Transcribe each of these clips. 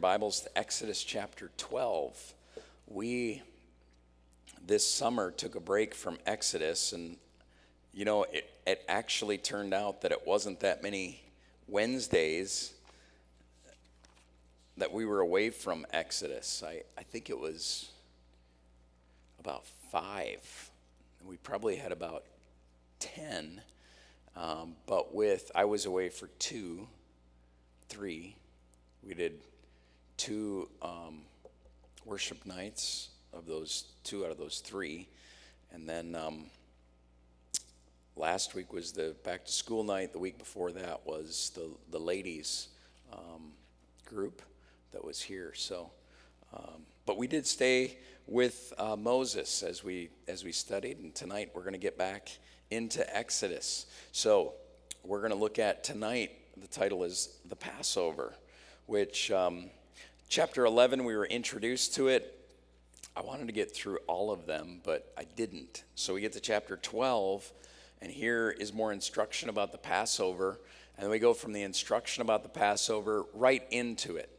Bibles to Exodus chapter 12. We, this summer, took a break from Exodus, and it actually turned out that it wasn't that many Wednesdays that we were away from Exodus. I think it was about 5. We probably had about 10, but I was away for 2, 3. We did 2 worship nights of those 2 out of those 3, and then last week was the back to school night. The week before that was the ladies group that was here. So, but we did stay with Moses as we studied, and tonight we're going to get back into Exodus. So we're going to look at tonight. The title is the Passover, which chapter 11 we were introduced to it. I wanted to get through all of them, but I didn't. So we get to chapter 12, and here is more instruction about the Passover, and then we go from the instruction about the Passover right into it.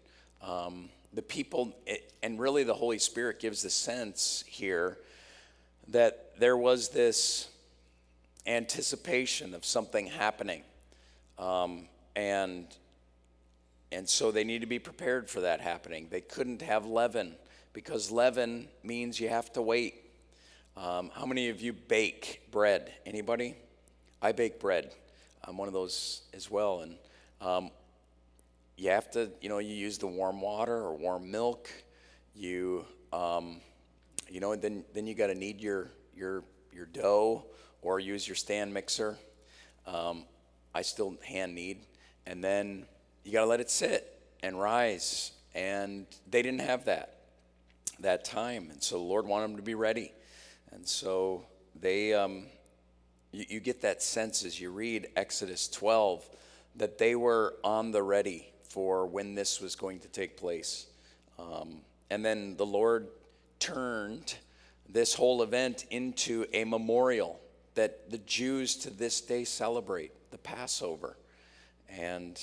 The people, and really the Holy Spirit gives the sense here that there was this anticipation of something happening, and so they need to be prepared for that happening. They couldn't have leaven, because leaven means you have to wait. How many of you bake bread? Anybody? I bake bread. I'm one of those as well, and you have to, you use the warm water or warm milk. And then you got to knead your dough or use your stand mixer. I still hand knead, and then you got to let it sit and rise. And they didn't have that time, and so the Lord wanted them to be ready. And so they, you get that sense as you read Exodus 12 that they were on the ready for when this was going to take place. And then the Lord turned this whole event into a memorial that the Jews to this day celebrate, the Passover. And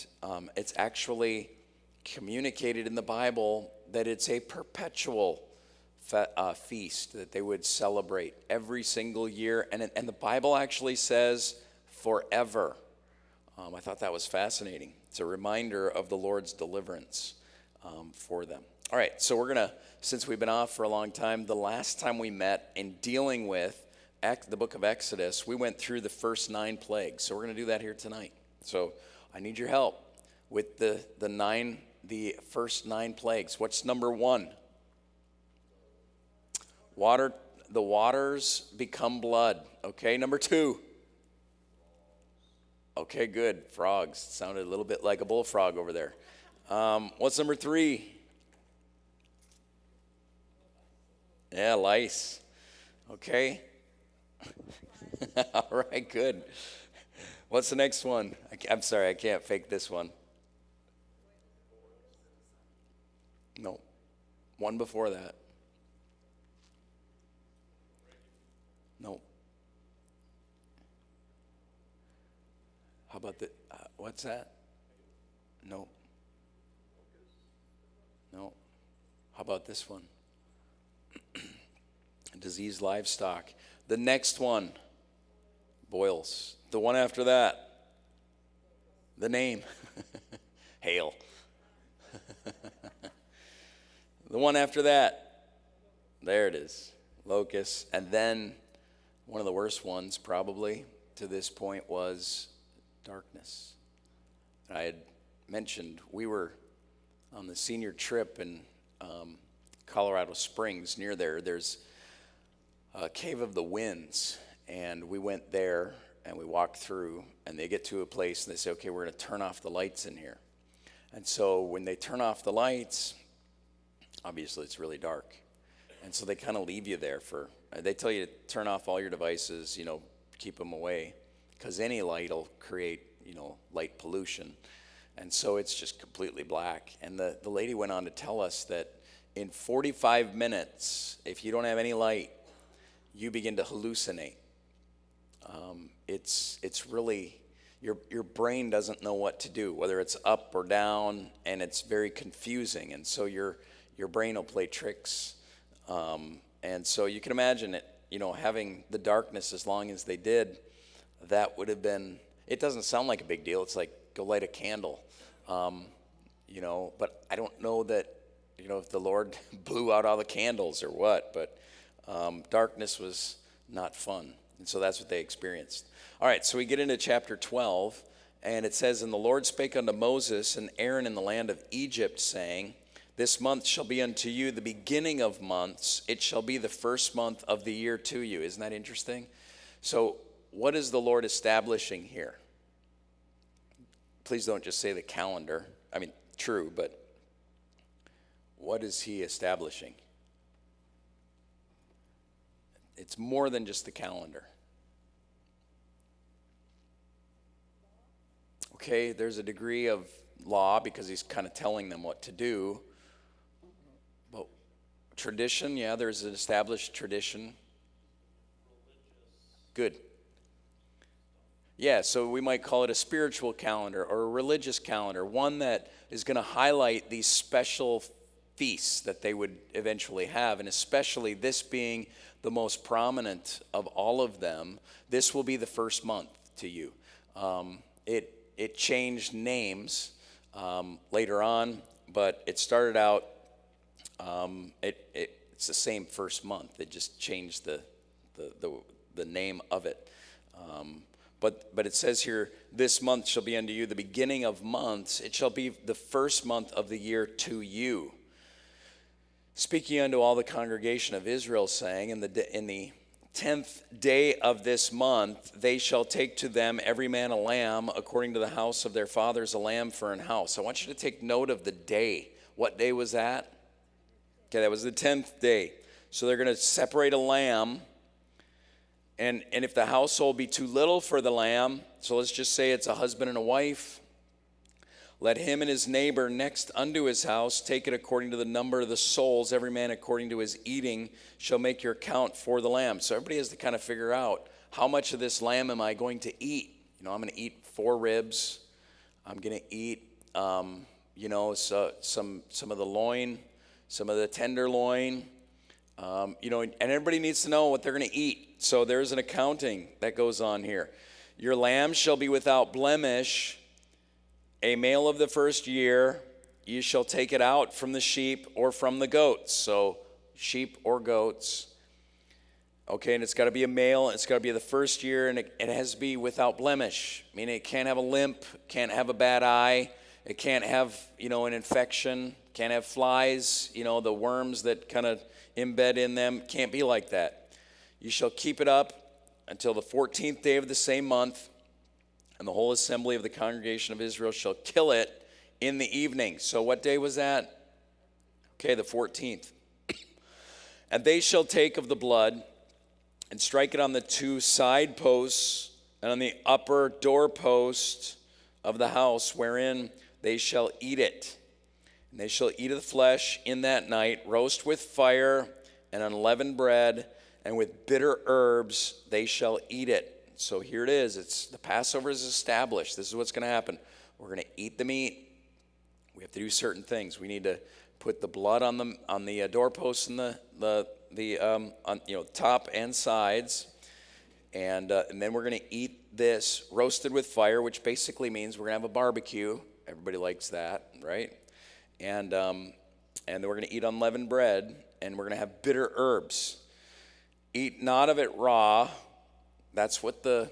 it's actually communicated in the Bible that it's a perpetual feast that they would celebrate every single year. And the Bible actually says forever. I thought that was fascinating. It's a reminder of the Lord's deliverance for them. All right, so we're going to, since we've been off for a long time, the last time we met in dealing with the book of Exodus, we went through the first 9 plagues. So we're going to do that here tonight. So I need your help with the first 9 plagues. What's number 1? The waters become blood. Okay, number 2. Okay, good. Frogs. Sounded a little bit like a bullfrog over there. What's number 3? Yeah, lice. Okay. All right, good. What's the next one? I'm sorry, I can't fake this one. No. One before that. No. How about what's that? No. No. How about this one? Diseased livestock. The next one, boils. The one after that, the name, hail. The one after that, there it is, locusts. And then one of the worst ones probably to this point was darkness. I had mentioned we were on the senior trip in Colorado Springs. Near there, there's a Cave of the Winds, and we went there and we walked through, and they get to a place and they say, okay, we're going to turn off the lights in here. And so when they turn off the lights, obviously it's really dark, and so they kind of leave you there they tell you to turn off all your devices, keep them away, because any light will create light pollution. And so it's just completely black. And the lady went on to tell us that in 45 minutes, if you don't have any light, you begin to hallucinate. It's really, your brain doesn't know what to do, whether it's up or down, and it's very confusing. And so your brain will play tricks. And so you can imagine it, having the darkness as long as they did, that would have been, it doesn't sound like a big deal. It's like, go light a candle. But I don't know that, if the Lord blew out all the candles or what, but darkness was not fun. And so that's what they experienced. All right, so we get into chapter 12, and it says, And the Lord spake unto Moses and Aaron in the land of Egypt, saying, This month shall be unto you the beginning of months. It shall be the first month of the year to you. Isn't that interesting? So what is the Lord establishing here? Please don't just say the calendar. I mean, true, but what is he establishing? It's more than just the calendar. Okay, there's a degree of law because he's kind of telling them what to do. But tradition, yeah, there's an established tradition. Good. Yeah, so we might call it a spiritual calendar or a religious calendar, one that is going to highlight these special feasts that they would eventually have, and especially this being the most prominent of all of them. This will be the first month to you. It changed names later on, but it started out, it's the same first month. It just changed the name of it. But it says here, this month shall be unto you the beginning of months. It shall be the first month of the year to you. Speaking unto all the congregation of Israel, saying, in the 10th day of this month, they shall take to them every man a lamb, according to the house of their fathers, a lamb for an house. I want you to take note of the day. What day was that? Okay, that was the 10th day. So they're going to separate a lamb. And if the household be too little for the lamb, so let's just say it's a husband and a wife, let him and his neighbor next unto his house take it according to the number of the souls, every man according to his eating shall make your count for the lamb. So everybody has to kind of figure out, how much of this lamb am I going to eat? I'm going to eat 4 ribs. I'm going to eat, some of the loin, some of the tenderloin. And everybody needs to know what they're going to eat. So there's an accounting that goes on here. Your lamb shall be without blemish, a male of the first year. You shall take it out from the sheep or from the goats. So sheep or goats. Okay, and it's got to be a male. It's got to be the first year, and it has to be without blemish. Meaning it can't have a limp, can't have a bad eye. It can't have, an infection, can't have flies, the worms that kind of embed in them. Can't be like that. You shall keep it up until the 14th day of the same month, and the whole assembly of the congregation of Israel shall kill it in the evening. So what day was that? Okay, the 14th. And they shall take of the blood and strike it on the 2 side posts and on the upper doorpost of the house wherein they shall eat it. And they shall eat of the flesh in that night, roast with fire and unleavened bread, and with bitter herbs they shall eat it. So here it is. It's the Passover is established. This is what's going to happen. We're going to eat the meat. We have to do certain things. We need to put the blood on the doorposts and the top and sides, and then we're going to eat this roasted with fire, which basically means we're going to have a barbecue. Everybody likes that, right? And then we're going to eat unleavened bread, and we're going to have bitter herbs. Eat not of it raw. That's what the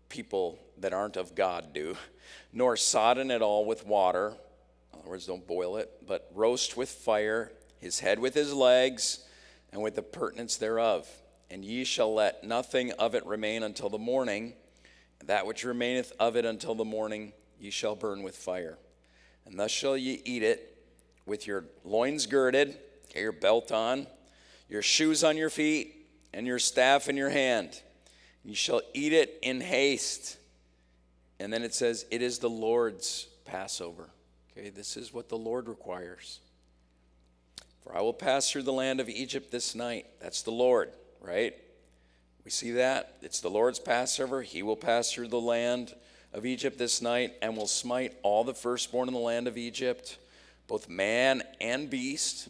people that aren't of God do. Nor sodden at all with water. In other words, don't boil it, but roast with fire his head with his legs and with the purtenance thereof. And ye shall let nothing of it remain until the morning. That which remaineth of it until the morning ye shall burn with fire. And thus shall ye eat it with your loins girded, your belt on, your shoes on your feet, and your staff in your hand. You shall eat it in haste. And then it says, it is the Lord's Passover. Okay, this is what the Lord requires. For I will pass through the land of Egypt this night. That's the Lord, right? We see that. It's the Lord's Passover. He will pass through the land of Egypt this night and will smite all the firstborn in the land of Egypt, both man and beast.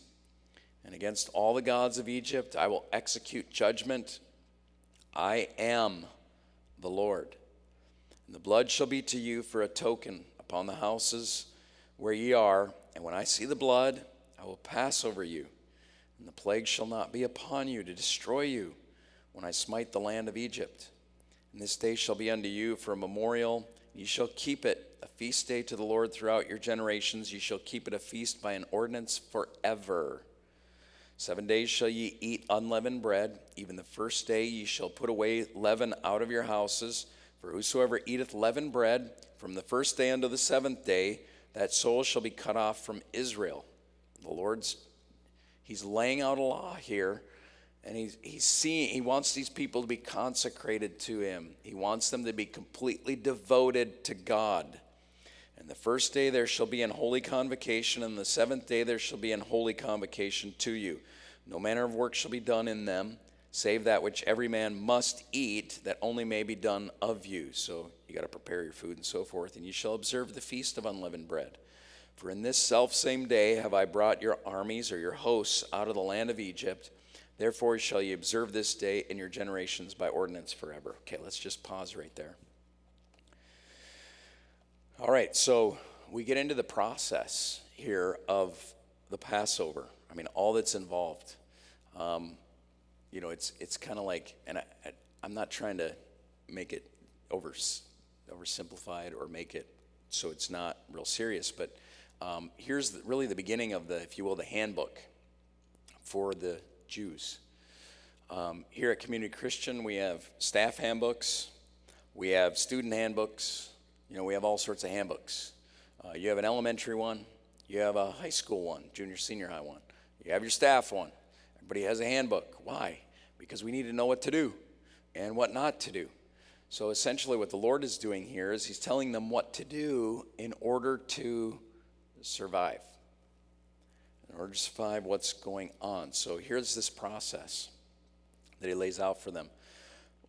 And against all the gods of Egypt I will execute judgment. I am the Lord. And the blood shall be to you for a token upon the houses where ye are. And when I see the blood, I will pass over you. And the plague shall not be upon you to destroy you when I smite the land of Egypt. And this day shall be unto you for a memorial. Ye shall keep it a feast day to the Lord throughout your generations. Ye shall keep it a feast by an ordinance forever. 7 days shall ye eat unleavened bread. Even the first day ye shall put away leaven out of your houses. For whosoever eateth leavened bread from the first day unto the 7th day, that soul shall be cut off from Israel. He's laying out a law here, and he wants these people to be consecrated to him. He wants them to be completely devoted to God. And the first day there shall be an holy convocation, and the 7th day there shall be an holy convocation to you. No manner of work shall be done in them, save that which every man must eat, that only may be done of you. So you got to prepare your food and so forth. And you shall observe the feast of unleavened bread. For in this selfsame day have I brought your armies or your hosts out of the land of Egypt. Therefore shall ye observe this day in your generations by ordinance forever. Okay, let's just pause right there. All right, so we get into the process here of the Passover. I mean, all that's involved. It's kind of like, and I'm not trying to make it oversimplified or make it so it's not real serious, but here's really the beginning of the, if you will, the handbook for the Jews. Here at Community Christian, we have staff handbooks, we have student handbooks, we have all sorts of handbooks. You have an elementary one, you have a high school one, junior, senior high one, you have your staff one. Everybody has a handbook. Why? Because we need to know what to do and what not to do. So essentially what the Lord is doing here is he's telling them what to do in order to survive. In order to survive what's going on. So here's this process that he lays out for them.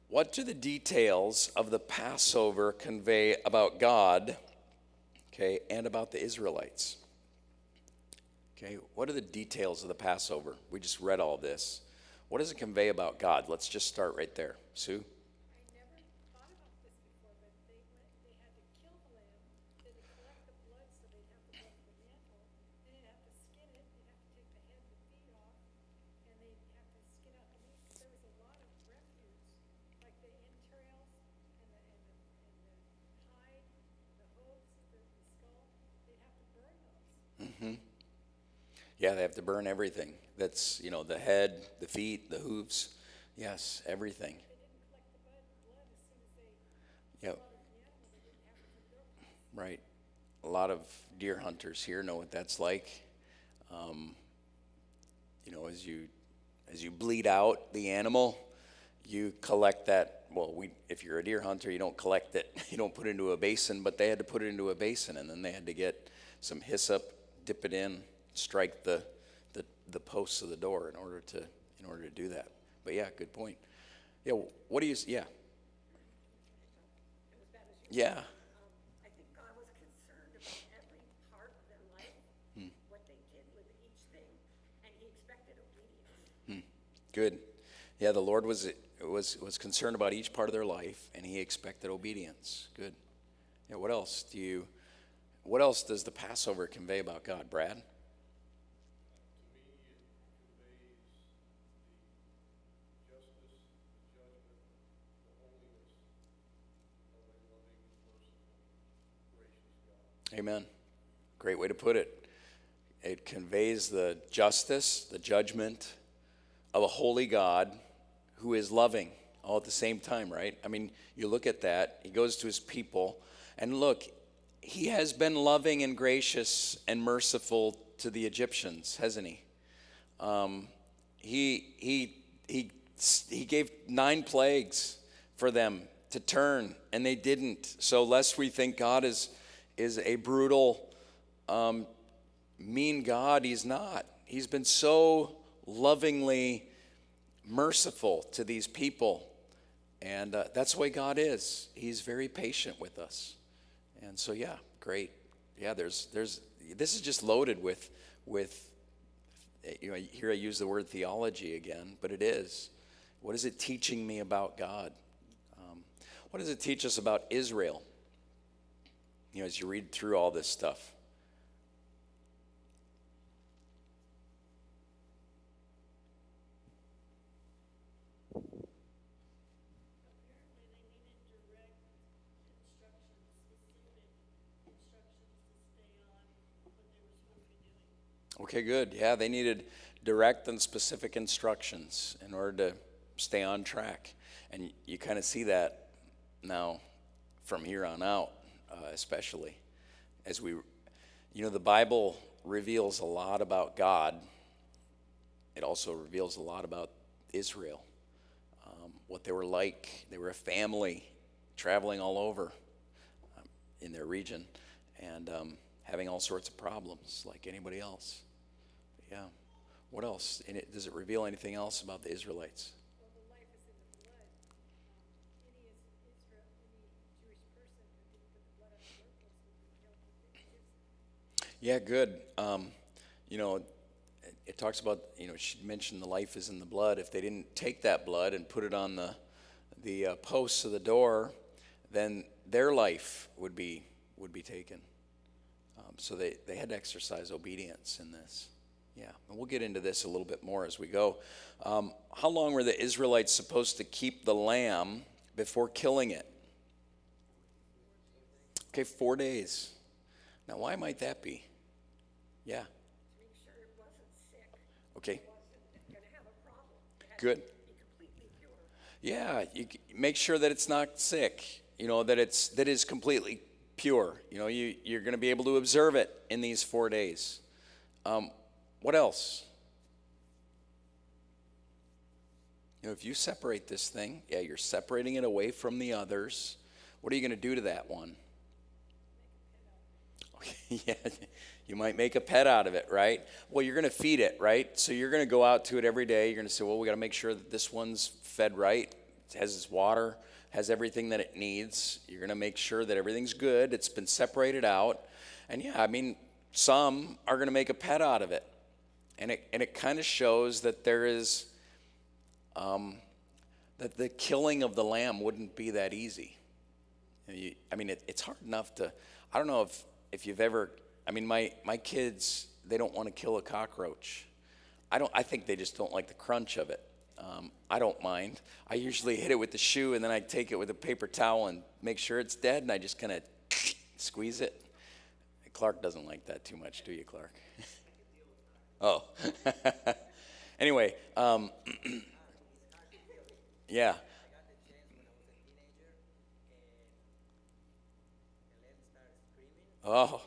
What do the details of the Passover convey about God, okay, and about the Israelites? Okay, what are the details of the Passover? We just read all this. What does it convey about God? Let's just start right there. Sue? Yeah, they have to burn everything. That's, the head, the feet, the hooves. Yes, everything. Yep. Right. A lot of deer hunters here know what that's like. As you bleed out the animal, you collect that. Well, if you're a deer hunter, you don't collect it. You don't put it into a basin, but they had to put it into a basin, and then they had to get some hyssop, dip it in, strike the posts of the door in order to do that. But yeah, good point. Yeah, what do you? Yeah. Yeah. I think God was concerned about every part of their life, what they did with each thing, and he expected obedience. Good. Yeah, the Lord was concerned about each part of their life, and he expected obedience. Good. Yeah, what else does the Passover convey about God, Brad? Amen. Great way to put it. It conveys the justice, the judgment of a holy God who is loving all at the same time, right? I mean, you look at that. He goes to his people, and look, he has been loving and gracious and merciful to the Egyptians, hasn't he? He gave 9 plagues for them to turn, and they didn't. So lest we think God is a brutal, mean God, he's not. He's been so lovingly merciful to these people. And that's the way God is. He's very patient with us. And so, yeah, great. Yeah, this is just loaded with, here I use the word theology again, but it is. What is it teaching me about God? What does it teach us about Israel? As you read through all this stuff. Okay, good. Yeah, they needed direct and specific instructions in order to stay on track. And you kind of see that now from here on out, especially as the Bible reveals a lot about God. It also reveals a lot about Israel, what they were like. They were a family traveling all over in their region and having all sorts of problems like anybody else. Yeah. What else? Does it reveal anything else about the Israelites? Well, the life is in the blood. Any Jewish person who didn't put the blood on the doorpost would be killed with it. Yeah, good. It talks about, she mentioned the life is in the blood. If they didn't take that blood and put it on the posts of the door, then their life would be taken. So they had to exercise obedience in this. Yeah, and we'll get into this a little bit more as we go. How long were the Israelites supposed to keep the lamb before killing it? Okay, 4 days. Now, why might that be? Yeah. To make sure it wasn't sick. Okay. It wasn't going to have a problem. It had Good. to be completely pure. Yeah, you make sure that it's not sick. That is completely pure. You're going to be able to observe it in these 4 days. What else? If you separate this thing, you're separating it away from the others. What are you going to do to that one? Okay, yeah, you might make a pet out of it, right? Well, you're going to feed it, right? So you're going to go out to it every day. You're going to say, well, we got to make sure that this one's fed right. It has its water, has everything that it needs. You're going to make sure that everything's good. It's been separated out. And some are going to make a pet out of it. And it kind of shows that there is, that the killing of the lamb wouldn't be that easy. It's hard enough to, I don't know if you've ever, my kids, they don't want to kill a cockroach. I think they just don't like the crunch of it. I don't mind. I usually hit it with the shoe and then I take it with a paper towel and make sure it's dead and I just kind of squeeze it. Clark doesn't like that too much, do you, Clark? Oh. Anyway, yeah. Oh.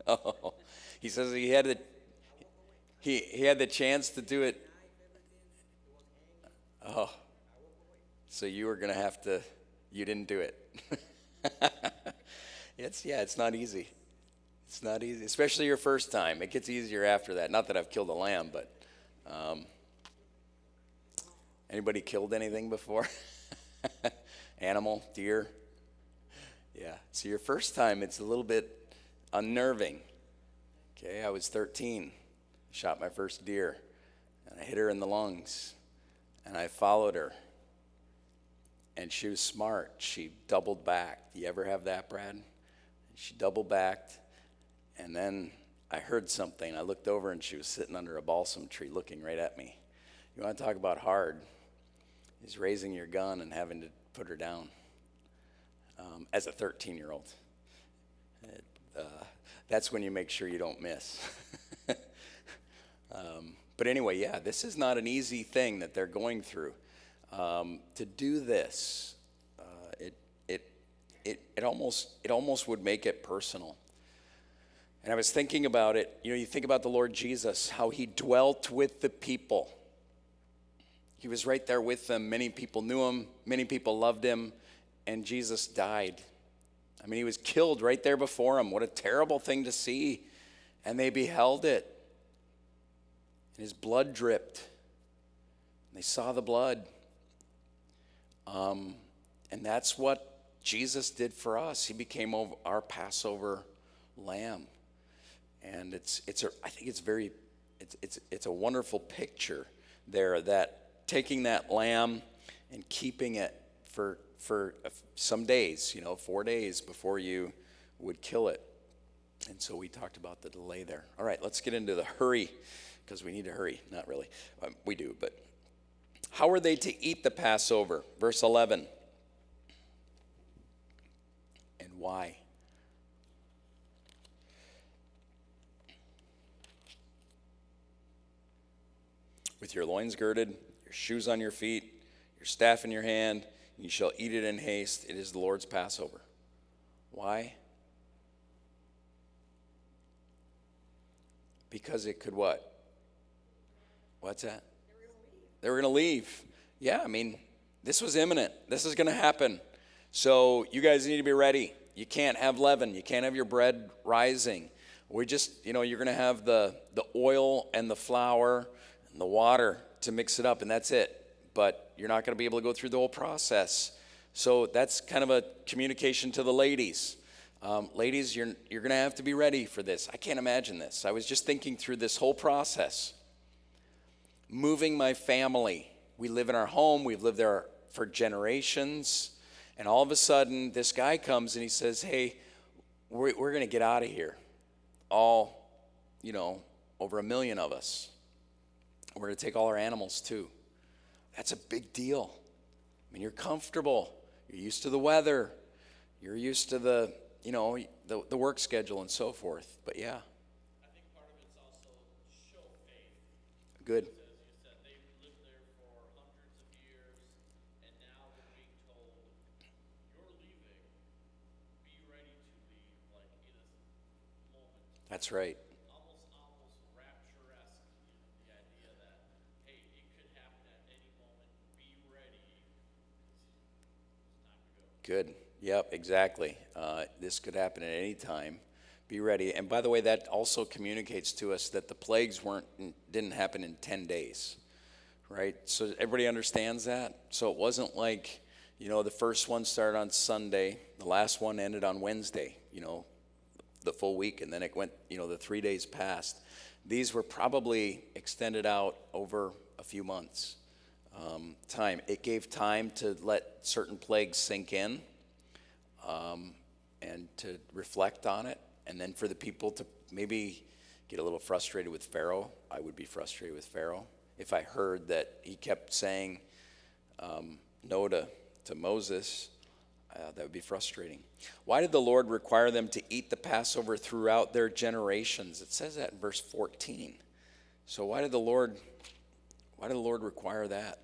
Oh. He says he had the chance to do it. Oh. So you were going to have to, you didn't do it. It's not easy. It's not easy, especially your first time. It gets easier after that. Not that I've killed a lamb, but anybody killed anything before? Animal, deer? Yeah. So your first time, it's a little bit unnerving. Okay, I was 13, shot my first deer, and I hit her in the lungs, and I followed her, and she was smart. She doubled back. Do you ever have that, Brad? She double backed, and then I heard something. I looked over, and she was sitting under a balsam tree looking right at me. You want to talk about hard? Is raising your gun and having to put her down as a 13-year-old. That's when you make sure you don't miss. But anyway, yeah, this is not an easy thing that they're going through. To do this, it almost would make it personal. And I was thinking about it. You think about the Lord Jesus, how he dwelt with the people. He was right there with them. Many people knew him. Many people loved him. And Jesus died. He was killed right there before him. What a terrible thing to see. And they beheld it. And his blood dripped. And they saw the blood. And that's what Jesus did for us. He became our Passover lamb. And I think it's a wonderful picture there, that taking that lamb and keeping it for some days, 4 days before you would kill it. And so we talked about the delay there. All right, let's get into the hurry, because we need to hurry. Not really. We do, but how are they to eat the Passover? Verse 11. And why? With your loins girded, your shoes on your feet, your staff in your hand, you shall eat it in haste. It is the Lord's Passover. Why? Because it could what? What's that? They were going to leave. Yeah, I mean, this was imminent. This is going to happen. So you guys need to be ready. You can't have leaven. You can't have your bread rising. You're going to have the oil and the flour and the water to mix it up, and that's it. But you're not going to be able to go through the whole process. So that's kind of a communication to the ladies. Ladies, you're going to have to be ready for this. I can't imagine this. I was just thinking through this whole process. Moving my family. We live in our home. We've lived there for generations. And all of a sudden, this guy comes and he says, hey, we're going to get out of here. All, over 1 million of us. We're going to take all our animals too. That's a big deal. I mean, you're comfortable. You're used to the weather. You're used to the work schedule and so forth. But yeah. I think part of it's also show faith. Good. As you said, they've lived there for hundreds of years, and now they're being told, you're leaving, be ready to leave, like in a moment. That's right. Almost rapture-esque, the idea that, hey, it could happen at any moment, be ready, it's time to go. Good. Yep, exactly. This could happen at any time. Be ready. And by the way, that also communicates to us that the plagues didn't happen in 10 days, right? So everybody understands that. So it wasn't like, the first one started on Sunday, the last one ended on Wednesday, the full week, and then it went, the 3 days passed. These were probably extended out over a few months' time. It gave time to let certain plagues sink in. And to reflect on it, and then for the people to maybe get a little frustrated with Pharaoh. I would be frustrated with Pharaoh if I heard that he kept saying no to Moses. That would be frustrating. Why did the Lord require them to eat the Passover throughout their generations? It says that in verse 14. So why did the Lord require that?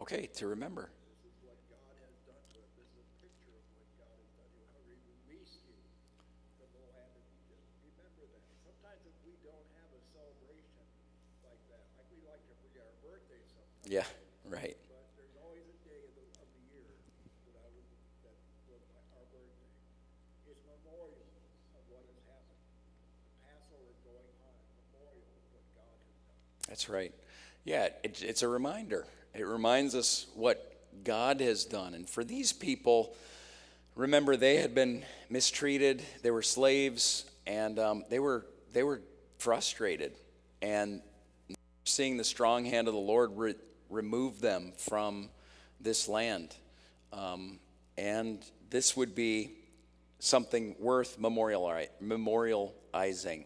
Okay, to remember. This is what God has done to us. This is a picture of what God has done to you. How He released you from the land of Egypt. Remember that. Sometimes if we don't have a celebration like that, like we like to forget our birthday sometimes. Yeah, right. But there's always a day of the year that our birthday. It's memorial of what has happened. The Passover is going on, memorial of what God has done. That's right. Yeah, it's a reminder. It reminds us what God has done. And for these people, remember, they had been mistreated. They were slaves, and they were frustrated. And seeing the strong hand of the Lord remove them from this land. And this would be something worth memorializing.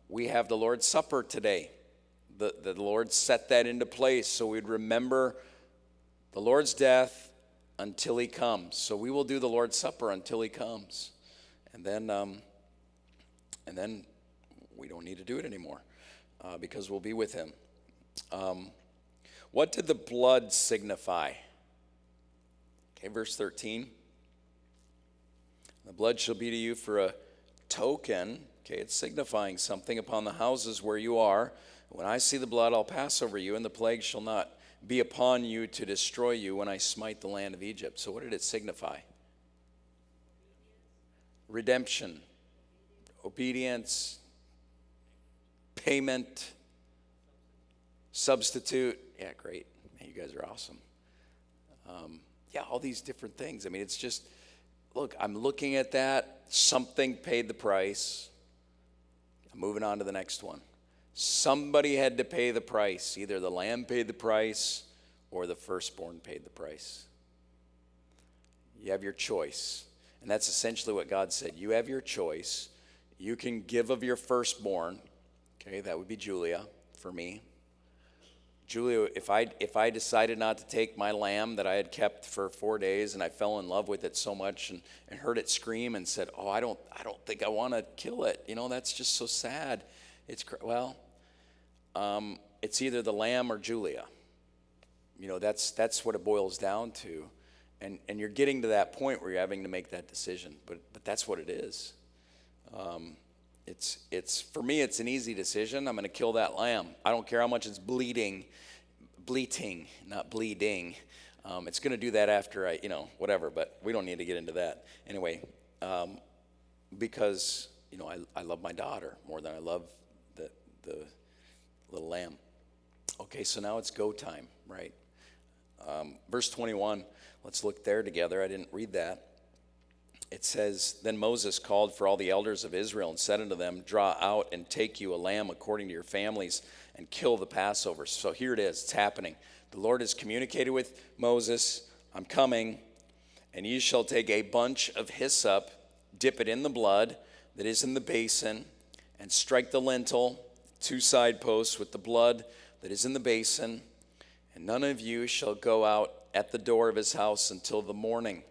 We have the Lord's Supper today. The Lord set that into place so we'd remember the Lord's death until He comes. So we will do the Lord's Supper until He comes, and then we don't need to do it anymore because we'll be with Him. What did the blood signify? Okay, verse 13. The blood shall be to you for a token. Okay, it's signifying something upon the houses where you are. When I see the blood, I'll pass over you, and the plague shall not be upon you to destroy you when I smite the land of Egypt. So what did it signify? redemption, obedience, payment, substitute. Yeah, great. Man, you guys are awesome. Yeah, all these different things. I mean, it's just, look, I'm looking at that. Something paid the price. I'm moving on to the next one. Somebody had to pay the price. Either the lamb paid the price or the firstborn paid the price. You have your choice. And that's essentially what God said. You have your choice. You can give of your firstborn. Okay, that would be Julia for me. Julia, if I decided not to take my lamb that I had kept for 4 days and I fell in love with it so much and heard it scream and said, "Oh, I don't think I want to kill it. You know, that's just so sad." It's it's either the lamb or Julia. You know, that's what it boils down to. And you're getting to that point where you're having to make that decision. But that's what it is. It's for me, it's an easy decision. I'm going to kill that lamb. I don't care how much it's bleating, not bleeding. It's going to do that after whatever, but we don't need to get into that. Anyway, because, I love my daughter more than I love the little lamb. Okay, so now it's go time, right? Verse 21, let's look there together. I didn't read that. It says, "Then Moses called for all the elders of Israel and said unto them, Draw out and take you a lamb according to your families and kill the Passover." So here it is. It's happening. The Lord has communicated with Moses, "I'm coming, and ye shall take a bunch of hyssop, dip it in the blood that is in the basin, and strike the lintel, 2 side posts with the blood that is in the basin, and none of you shall go out at the door of his house until the morning.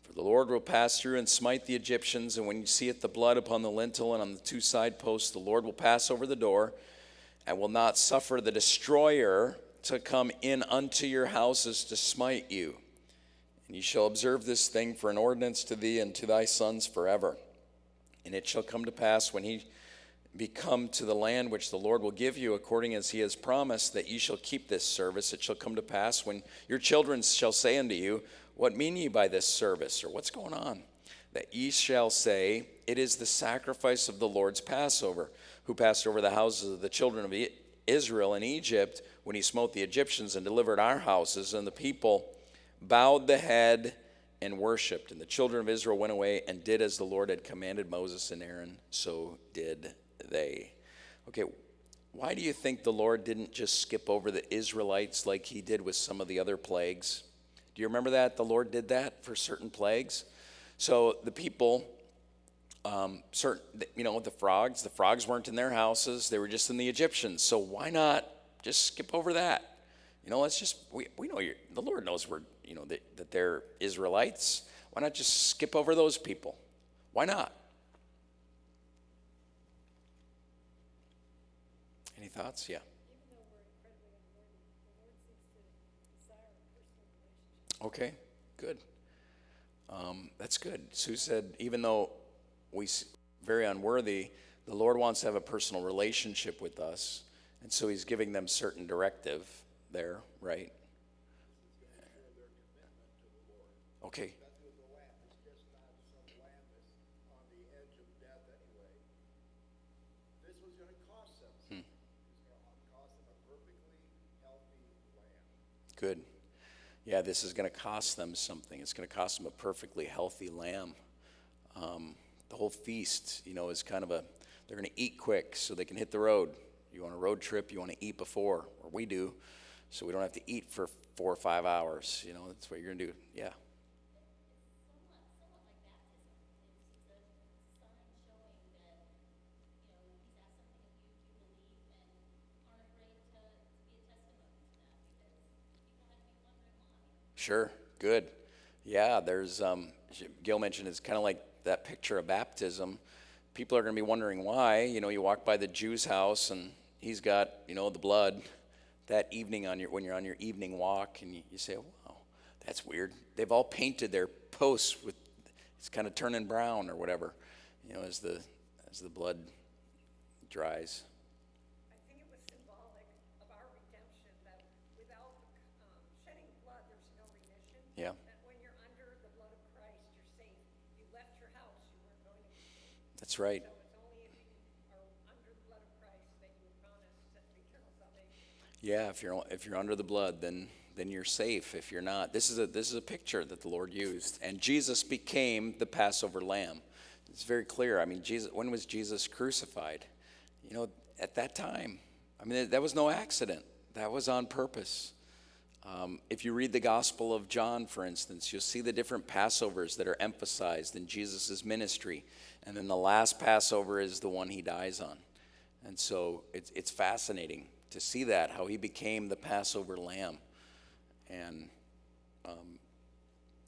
For the Lord will pass through and smite the Egyptians, and when you see it the blood upon the lintel and on the 2 side posts, the Lord will pass over the door, and will not suffer the destroyer to come in unto your houses to smite you. And you shall observe this thing for an ordinance to thee and to thy sons forever. And it shall come to pass when he be come to the land which the Lord will give you, according as he has promised, that ye shall keep this service. It shall come to pass when your children shall say unto you, What mean ye by this service?" Or what's going on? "That ye shall say, It is the sacrifice of the Lord's Passover, who passed over the houses of the children of Israel in Egypt, when he smote the Egyptians and delivered our houses. And the people bowed the head and worshipped. And the children of Israel went away and did as the Lord had commanded Moses and Aaron, so did they." Okay, why do you think the Lord didn't just skip over the Israelites like he did with some of the other plagues? Do you remember that? The Lord did that for certain plagues. So the people, the frogs weren't in their houses. They were just in the Egyptians. So why not just skip over that? Let's just, we know the Lord knows that they're Israelites. Why not just skip over those people? Why not? Any thoughts? Yeah. Even though we're incredibly unworthy, the Lord seems to desire a personal relationship. Okay, good. That's good. Sue said, even though we're very unworthy, the Lord wants to have a personal relationship with us. And so he's giving them certain directive there, right? Okay. That's with the lamb. It's just not some lamb that's on the edge of death anyway. This was going to cost them something. It's going to cost them a perfectly healthy lamb. Good. Yeah, this is going to cost them something. It's going to cost them a perfectly healthy lamb. The whole feast, is kind of they're going to eat quick so they can hit the road. You want a road trip, you want to eat before, or we do, so we don't have to eat for 4 or 5 hours. That's what you're going to do. Yeah. Sure, good. Yeah, there's, Gil mentioned it's kind of like that picture of baptism. People are going to be wondering why. You walk by the Jew's house and he's got, the blood that evening when you're on your evening walk, and you say, wow, that's weird. They've all painted their posts with, it's kind of turning brown or whatever, as the blood dries. I think it was symbolic of our redemption, that without shedding blood, there's no remission. Yeah. That when you're under the blood of Christ, you're safe. You left your house, you weren't going That's right. So it's only if you are under the blood of Christ that you promise eternal salvation. Yeah, if you're under the blood, then you're safe. If you're not, this is a picture that the Lord used, and Jesus became the Passover lamb. It's very clear. I mean, when was Jesus crucified? At that time. I mean, that was no accident. That was on purpose. If you read the Gospel of John, for instance, you'll see the different Passovers that are emphasized in Jesus' ministry. And then the last Passover is the one he dies on. And so it's fascinating to see that, how he became the Passover lamb. And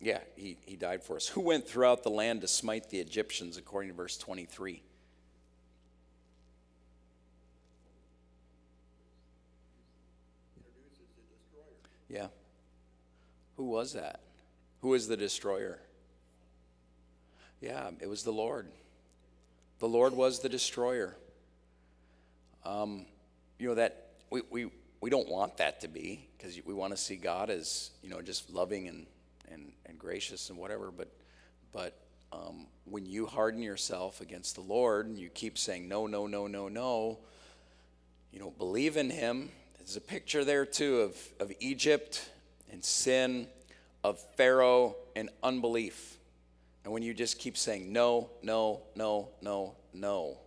he died for us. Who went throughout the land to smite the Egyptians, according to verse 23? Introduces the destroyer. Yeah. Who was that? Who is the destroyer? Yeah, it was the Lord. The Lord was the destroyer. That we don't want that to be, because we want to see God as, just loving and gracious and whatever. But when you harden yourself against the Lord and you keep saying no, no, no, no, no, you don't believe in him. There's a picture there too of Egypt and sin, of Pharaoh and unbelief. And when you just keep saying no, no, no, no, no,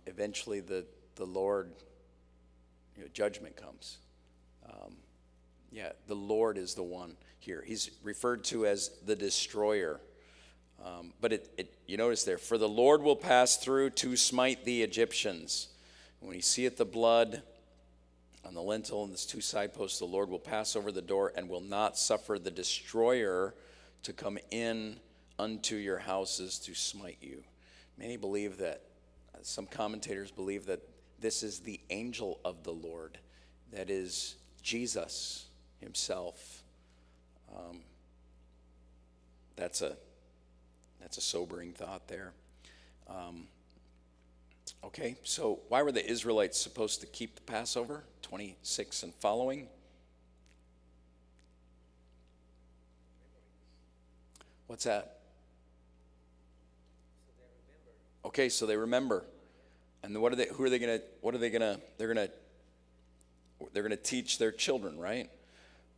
eventually the Lord, judgment comes. The Lord is the one here. He's referred to as the destroyer. But you notice there, for the Lord will pass through to smite the Egyptians. When he seeth the blood on the lintel and the two side posts, the Lord will pass over the door and will not suffer the destroyer to come in unto your houses to smite you. Many believe that, some commentators believe that this is the angel of the Lord, that is Jesus himself. That's a sobering thought there. Okay, so why were the Israelites supposed to keep the Passover, 26 and following? What's that? Okay, so they remember. And then they're going to teach their children, right?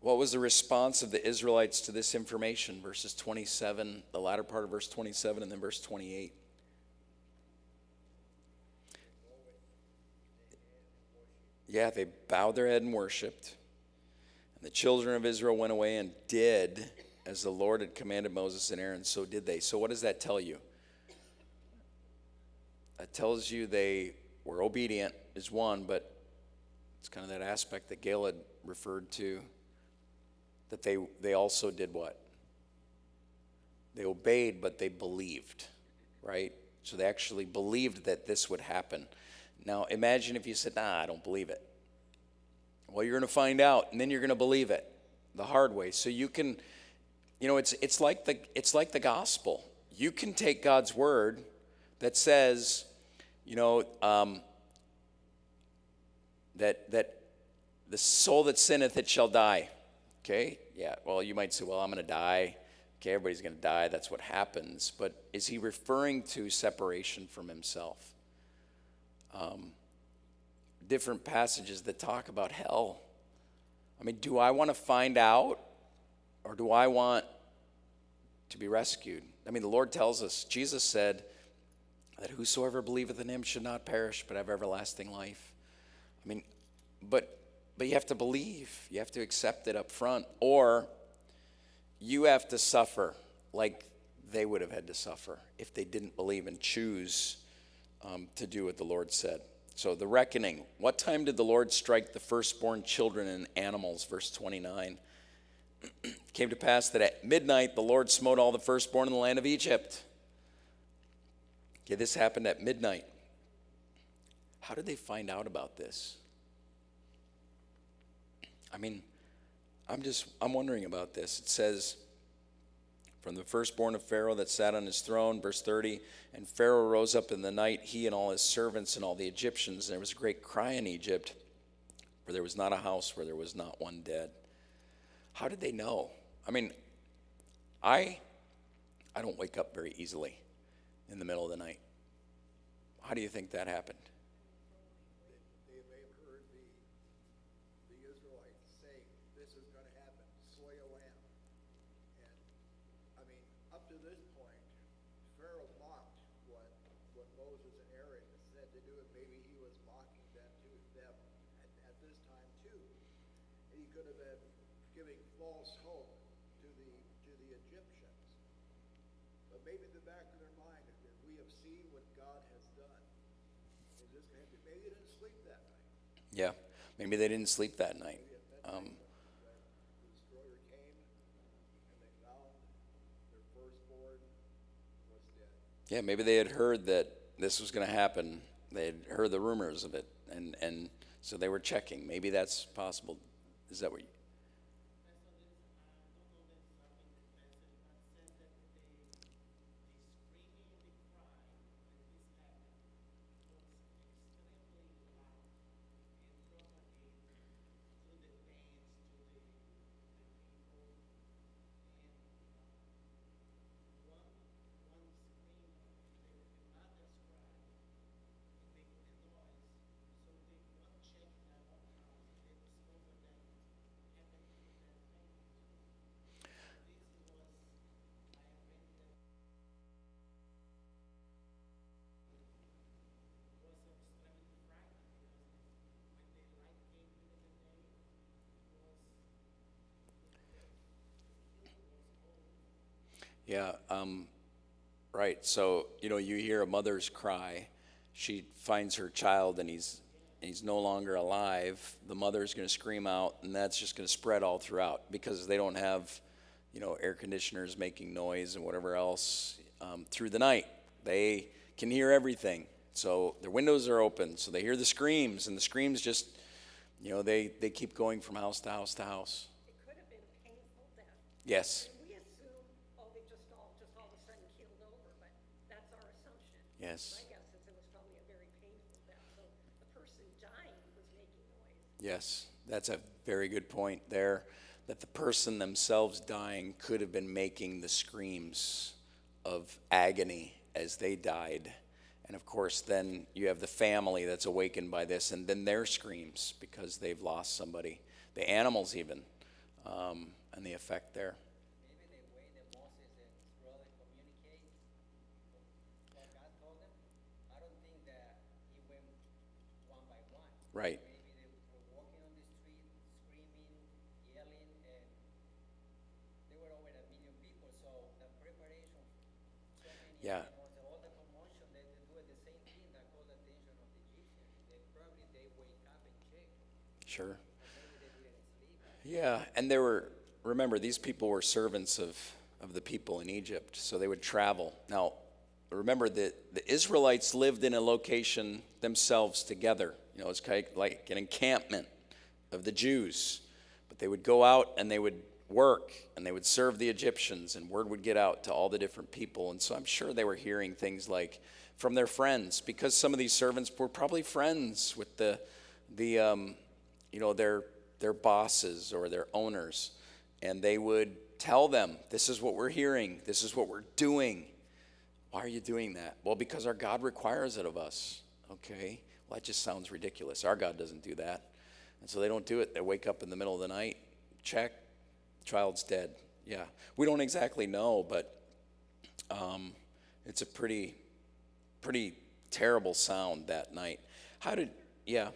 What was the response of the Israelites to this information? Verses 27, the latter part of verse 27, and then verse 28. Yeah, they bowed their head and worshiped. And the children of Israel went away and did as the Lord had commanded Moses and Aaron, so did they. So what does that tell you? That tells you they were obedient is one, but it's kind of that aspect that Gail had referred to, that they also did what? They obeyed, but they believed, right? So they actually believed that this would happen. Now, imagine if you said, I don't believe it. Well, you're going to find out, and then you're going to believe it the hard way. So you can, it's like the gospel. You can take God's word that says, that the soul that sinneth, it shall die. Okay? Yeah, well, you might say, well, I'm going to die. Okay, everybody's going to die. That's what happens. But is he referring to separation from himself? Different passages that talk about hell. I mean, do I want to find out, or do I want to be rescued? I mean, the Lord tells us, Jesus said that whosoever believeth in him should not perish, but have everlasting life. I mean, but you have to believe. You have to accept it up front, or you have to suffer like they would have had to suffer if they didn't believe and choose to do what the Lord said. So the reckoning. What time did the Lord strike the firstborn children and animals? Verse 29. It came to pass that at midnight the Lord smote all the firstborn in the land of Egypt. Okay, this happened at midnight. How did they find out about this? I mean, I'm wondering about this. It says, from the firstborn of Pharaoh that sat on his throne, verse 30, and Pharaoh rose up in the night, he and all his servants and all the Egyptians, and there was a great cry in Egypt, for there was not a house where there was not one dead. How did they know? I mean, I don't wake up very easily. in the middle of the night. How do you think that happened? They may have heard the Israelites say, this is going to happen, slay a lamb. And, I mean, up to this point, Pharaoh mocked what Moses and Aaron said to do, and maybe he was mocking them at this time too. And he could have been giving false hope to the Egyptians. But maybe in the back of their mind, if we have seen what God has done, is this going to happen? Maybe they didn't sleep that night. Yeah, maybe they didn't sleep that night. Maybe at that night when the destroyer came and they found their firstborn was dead. Yeah, maybe they had heard that this was going to happen. They had heard the rumors of it, and so they were checking. Maybe that's possible. Is that what you... Yeah, right. So, you hear a mother's cry. She finds her child and he's no longer alive. The mother's going to scream out, and that's just going to spread all throughout because they don't have, air conditioners making noise and whatever else through the night. They can hear everything. So their windows are open, so they hear the screams, and the screams just, they keep going from house to house to house. It could have been painful death. Yes. And we assume, they just all of a sudden keeled over, but that's our assumption. Yes. My guess is it was probably a very painful death. So the person dying was making noise. Yes, that's a very good point there, that the person themselves dying could have been making the screams of agony as they died. And of course, then you have the family that's awakened by this, and then their screams because they've lost somebody. The animals even, and the effect there. Maybe the way that Moses and his brother communicate what God told them, I don't think that he went one by one. Right. Maybe they were walking on the street, screaming, yelling, and there were over 1 million people. So the preparation, so many Yeah. animals, all the commotion, they do the same thing that called the attention of the Egyptians. They wake up and check. Sure. Maybe they didn't sleep. Yeah, and remember, these people were servants of the people in Egypt, so they would travel. Now, remember that the Israelites lived in a location themselves together. It's kind of like an encampment of the Jews. But they would go out and they would work and they would serve the Egyptians, and word would get out to all the different people. And so I'm sure they were hearing things like from their friends, because some of these servants were probably friends with their bosses or their owners, and they would tell them, this is what we're hearing, this is what we're doing. Why are you doing that? Well, because our God requires it of us. Okay, well, that just sounds ridiculous. Our God doesn't do that. And so they don't do it. They wake up in the middle of the night, check, child's dead. Yeah, we don't exactly know, but it's a pretty terrible sound that night. Yeah.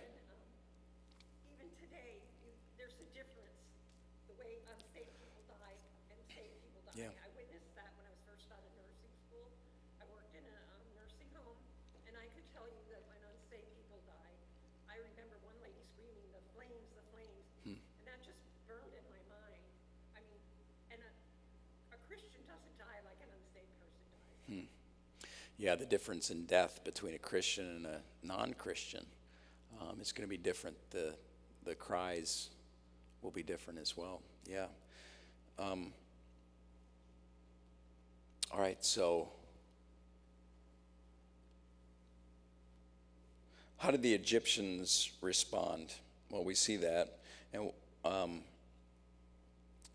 Even today, there's a difference, the way unsaved people die and saved people die. Yeah. I witnessed that when I was first out of nursing school. I worked in a nursing home, and I could tell you that when unsaved people die, I remember one lady screaming, the flames, and that just burned in my mind. I mean, and a Christian doesn't die like an unsaved person dies. Yeah, the difference in death between a Christian and a non-Christian is going to be different. The cries will be different as well. Yeah. All right, so how did the Egyptians respond? Well, we see that. And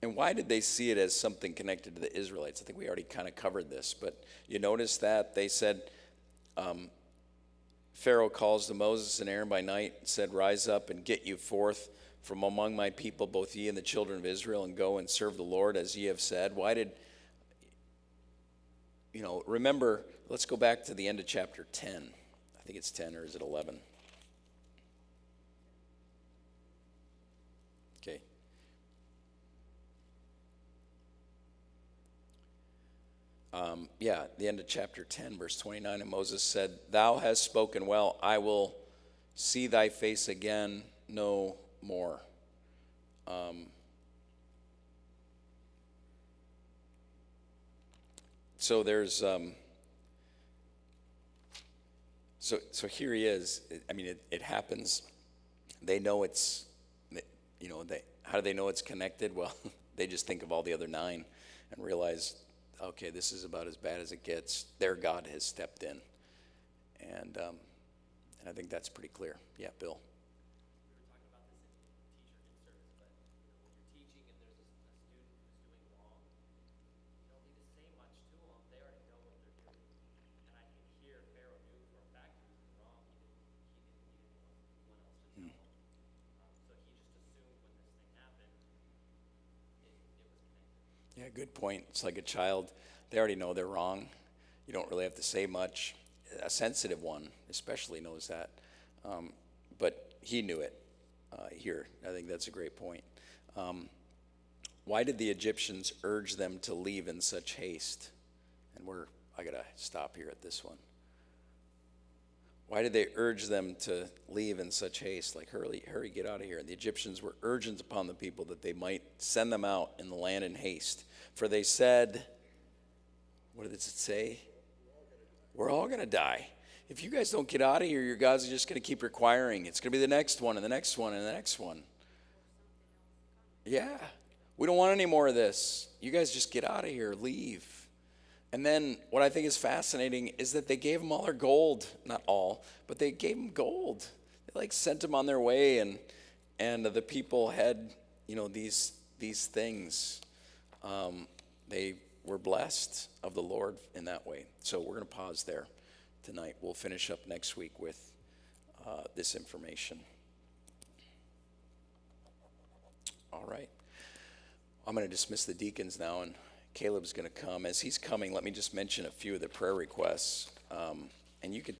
And why did they see it as something connected to the Israelites? I think we already kind of covered this, but you notice that they said, Pharaoh calls to Moses and Aaron by night and said, rise up and get you forth from among my people, both ye and the children of Israel, and go and serve the Lord as ye have said. Why did, remember, let's go back to the end of chapter 10. I think it's 10, or is it 11? Okay. The end of chapter 10, verse 29, and Moses said, thou hast spoken well, I will see thy face again no more. So there's, so here he is. It happens. They know it's, how do they know it's connected? Well, they just think of all the other 9 and realize, okay, this is about as bad as it gets. Their God has stepped in. And I think that's pretty clear. Yeah, Bill. We were talking about this in teacher in service, but when you're teaching and there's a student who's doing wrong, you don't need to say much to them. They already know what they're doing. And I can hear Pharaoh knew for a fact he was wrong. He didn't want anyone else to tell him. So he just assumed when this thing happened, it was connected. Yeah, good point. It's like a child. They already know they're wrong. You don't really have to say much. A sensitive one especially knows that. But he knew it here. I think that's a great point. Why did the Egyptians urge them to leave in such haste? And I got to stop here at this one. Why did they urge them to leave in such haste? Like, hurry, get out of here. And the Egyptians were urgent upon the people that they might send them out in the land in haste. For they said, what did it say? We're all going to die. If you guys don't get out of here, your gods are just going to keep requiring. It's going to be the next one and the next one and the next one. Yeah. We don't want any more of this. You guys just get out of here. Leave. And then what I think is fascinating is that they gave them all their gold. Not all, but they gave them gold. They sent them on their way, and the people had, these things. They were blessed of the Lord in that way. So we're going to pause there tonight. We'll finish up next week with this information. All right. I'm going to dismiss the deacons now, and Caleb's going to come. As he's coming, let me just mention a few of the prayer requests. And you could